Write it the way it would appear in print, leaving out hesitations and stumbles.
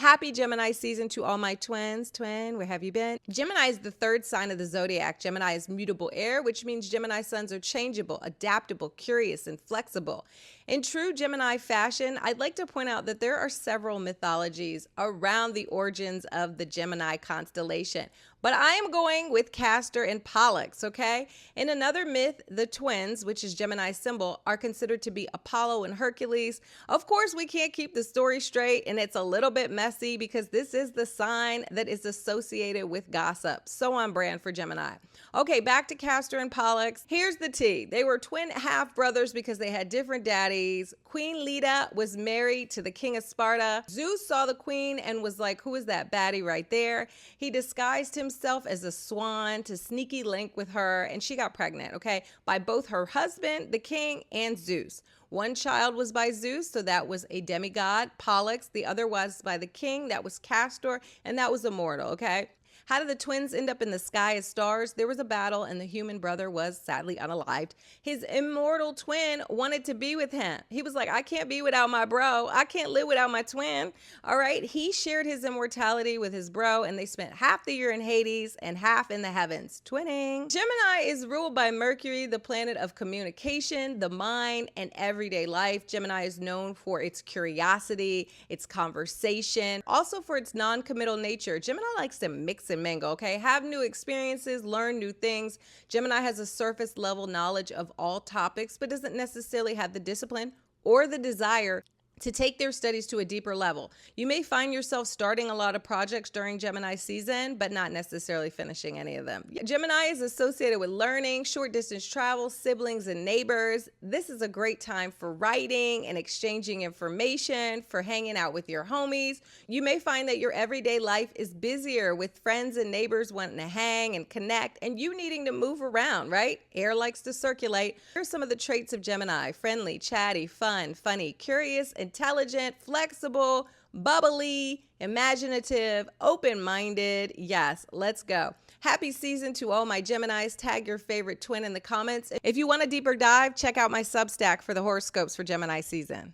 Happy Gemini season to all my twins. Twin, where have you been? Gemini is the third sign of the zodiac. Gemini is mutable air, which means Gemini suns are changeable, adaptable, curious, and flexible. In true Gemini fashion, I'd like to point out that there are several mythologies around the origins of the Gemini constellation. But I am going with Castor and Pollux, okay? In another myth, the twins, which is Gemini's symbol, are considered to be Apollo and Hercules. Of course, we can't keep the story straight, and it's a little bit messy because this is the sign that is associated with gossip. So on brand for Gemini. Okay, back to Castor and Pollux. Here's the tea. They were twin half-brothers because they had different daddies. Queen Leda was married to the king of Sparta. Zeus saw the queen and was like, who is that baddie right there? He disguised himself as a swan to sneaky link with her, and she got pregnant, okay, by both her husband, the king, and Zeus. One child was by Zeus, so that was a demigod, Pollux. The other was by the king, that was Castor, and that was immortal, okay? How did the twins end up in the sky as stars? There was a battle, and the human brother was sadly unalived. His immortal twin wanted to be with him. He was like, I can't be without my bro. I can't live without my twin. All right. He shared his immortality with his bro, and they spent half the year in Hades and half in the heavens. Twinning. Gemini is ruled by Mercury, the planet of communication, the mind, and everyday life. Gemini is known for its curiosity, its conversation, also for its non-committal nature. Gemini likes to mix and mingle, okay? Have new experiences, learn new things. Gemini has a surface level knowledge of all topics, but doesn't necessarily have the discipline or the desire to take their studies to a deeper level. You may find yourself starting a lot of projects during Gemini season, but not necessarily finishing any of them. Gemini is associated with learning, short distance travel, siblings, and neighbors. This is a great time for writing and exchanging information, for hanging out with your homies. You may find that your everyday life is busier with friends and neighbors wanting to hang and connect and you needing to move around, right? Air likes to circulate. Here are some of the traits of Gemini: friendly, chatty, fun, funny, curious, intelligent, flexible, bubbly, imaginative, open-minded. Yes, let's go. Happy season to all my Geminis. Tag your favorite twin in the comments. If you want a deeper dive, check out my Substack for the horoscopes for Gemini season.